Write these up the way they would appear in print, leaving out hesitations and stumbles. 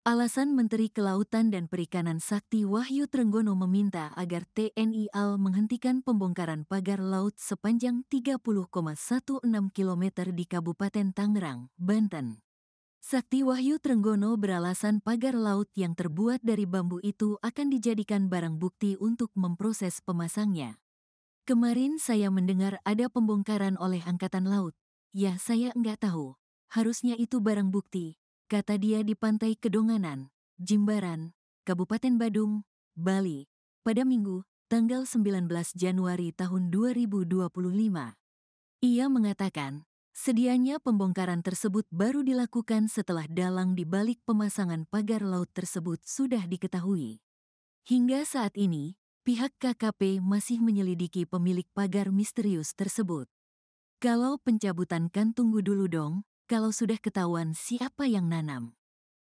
Alasan Menteri Kelautan dan Perikanan Sakti Wahyu Trenggono meminta agar TNI AL menghentikan pembongkaran pagar laut sepanjang 30,16 km di Kabupaten Tangerang, Banten. Sakti Wahyu Trenggono beralasan pagar laut yang terbuat dari bambu itu akan dijadikan barang bukti untuk memproses pemasangnya. Kemarin saya mendengar ada pembongkaran oleh Angkatan Laut. Ya, saya enggak tahu. Harusnya itu barang bukti, kata dia di Pantai Kedonganan, Jimbaran, Kabupaten Badung, Bali, pada Minggu, tanggal 19 Januari tahun 2025. Ia mengatakan, sedianya pembongkaran tersebut baru dilakukan setelah dalang di balik pemasangan pagar laut tersebut sudah diketahui. Hingga saat ini, pihak KKP masih menyelidiki pemilik pagar misterius tersebut. Kalau pencabutan kan tunggu dulu dong, kalau sudah ketahuan siapa yang nanam.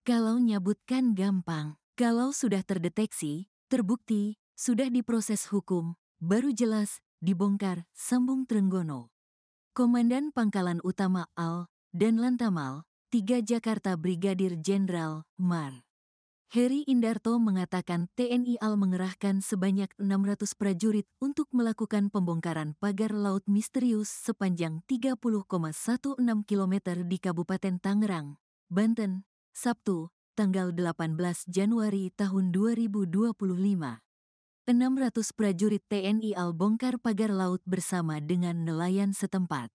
Kalau nyabut kan gampang, kalau sudah terdeteksi, terbukti, sudah diproses hukum, baru jelas, dibongkar, sambung Trenggono. Komandan Pangkalan Utama AL dan Lantamal, 3 Jakarta Brigadir Jenderal, Mar. Heri Indarto mengatakan TNI AL mengerahkan sebanyak 600 prajurit untuk melakukan pembongkaran pagar laut misterius sepanjang 30,16 km di Kabupaten Tangerang, Banten, Sabtu, tanggal 18 Januari tahun 2025. 600 prajurit TNI AL bongkar pagar laut bersama dengan nelayan setempat.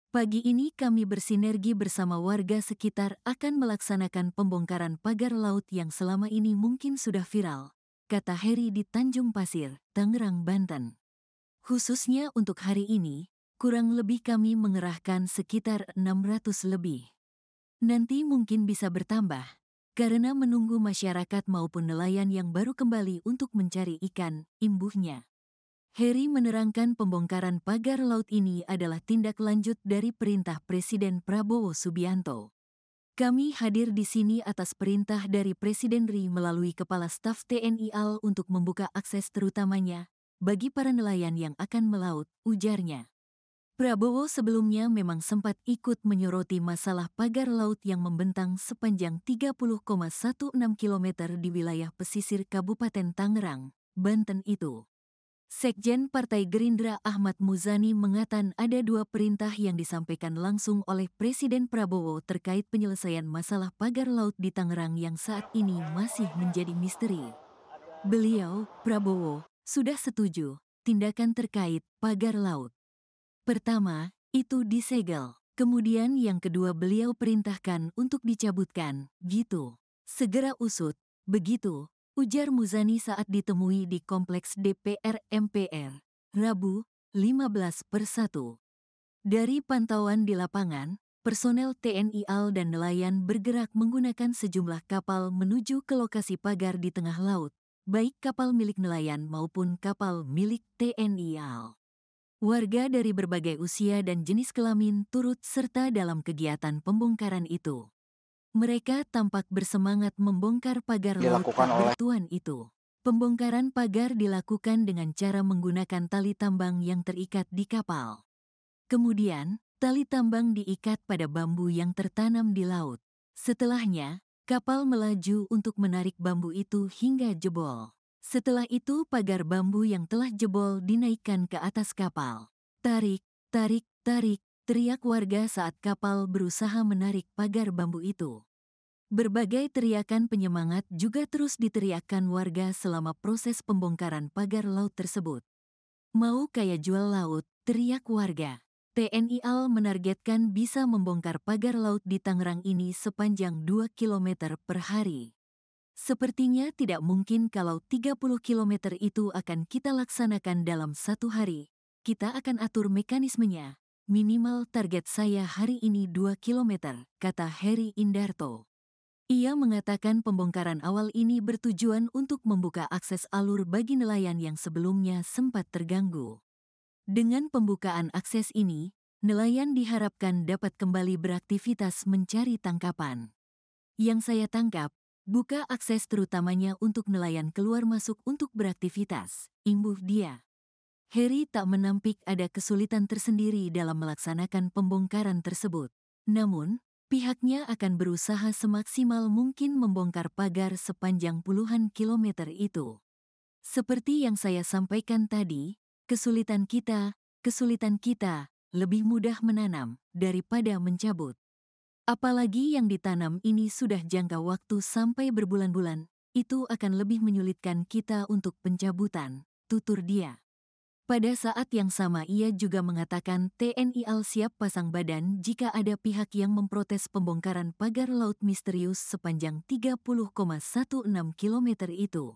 Pagi ini kami bersinergi bersama warga sekitar akan melaksanakan pembongkaran pagar laut yang selama ini mungkin sudah viral, kata Heri di Tanjung Pasir, Tangerang, Banten. Khususnya untuk hari ini, kurang lebih kami mengerahkan sekitar 600 lebih. Nanti mungkin bisa bertambah, karena menunggu masyarakat maupun nelayan yang baru kembali untuk mencari ikan, imbuhnya. Heri menerangkan pembongkaran pagar laut ini adalah tindak lanjut dari perintah Presiden Prabowo Subianto. Kami hadir di sini atas perintah dari Presiden RI melalui Kepala Staf TNI AL untuk membuka akses terutamanya bagi para nelayan yang akan melaut, ujarnya. Prabowo sebelumnya memang sempat ikut menyoroti masalah pagar laut yang membentang sepanjang 30,16 km di wilayah pesisir Kabupaten Tangerang, Banten itu. Sekjen Partai Gerindra Ahmad Muzani mengatakan ada 2 perintah yang disampaikan langsung oleh Presiden Prabowo terkait penyelesaian masalah pagar laut di Tangerang yang saat ini masih menjadi misteri. Beliau, Prabowo, sudah setuju tindakan terkait pagar laut. Pertama, itu disegel. Kemudian yang kedua beliau perintahkan untuk dicabutkan, gitu. Segera usut, begitu. Ujar Muzani saat ditemui di Kompleks DPR MPR, Rabu, 15/1. Dari pantauan di lapangan, personel TNI AL dan nelayan bergerak menggunakan sejumlah kapal menuju ke lokasi pagar di tengah laut, baik kapal milik nelayan maupun kapal milik TNI AL. Warga dari berbagai usia dan jenis kelamin turut serta dalam kegiatan pembongkaran itu. Mereka tampak bersemangat membongkar pagar laut tak bertuan itu. Pembongkaran pagar dilakukan dengan cara menggunakan tali tambang yang terikat di kapal. Kemudian, tali tambang diikat pada bambu yang tertanam di laut. Setelahnya, kapal melaju untuk menarik bambu itu hingga jebol. Setelah itu pagar bambu yang telah jebol dinaikkan ke atas kapal. Tarik, tarik, tarik, teriak warga saat kapal berusaha menarik pagar bambu itu. Berbagai teriakan penyemangat juga terus diteriakkan warga selama proses pembongkaran pagar laut tersebut. Mau kayak jual laut, teriak warga. TNI AL menargetkan bisa membongkar pagar laut di Tangerang ini sepanjang 2 km per hari. Sepertinya tidak mungkin kalau 30 km itu akan kita laksanakan dalam 1 hari. Kita akan atur mekanismenya. Minimal target saya hari ini 2 km, kata Heri Indarto. Ia mengatakan pembongkaran awal ini bertujuan untuk membuka akses alur bagi nelayan yang sebelumnya sempat terganggu. Dengan pembukaan akses ini, nelayan diharapkan dapat kembali beraktivitas mencari tangkapan. Yang saya tangkap, buka akses terutamanya untuk nelayan keluar masuk untuk beraktivitas, imbuh dia. Heri tak menampik ada kesulitan tersendiri dalam melaksanakan pembongkaran tersebut. Namun, Pihaknya akan berusaha semaksimal mungkin membongkar pagar sepanjang puluhan kilometer itu. Seperti yang saya sampaikan tadi, kesulitan kita lebih mudah menanam daripada mencabut. Apalagi yang ditanam ini sudah jangka waktu sampai berbulan-bulan, itu akan lebih menyulitkan kita untuk pencabutan, tutur dia. Pada saat yang sama ia juga mengatakan TNI AL siap pasang badan jika ada pihak yang memprotes pembongkaran pagar laut misterius sepanjang 30,16 km itu.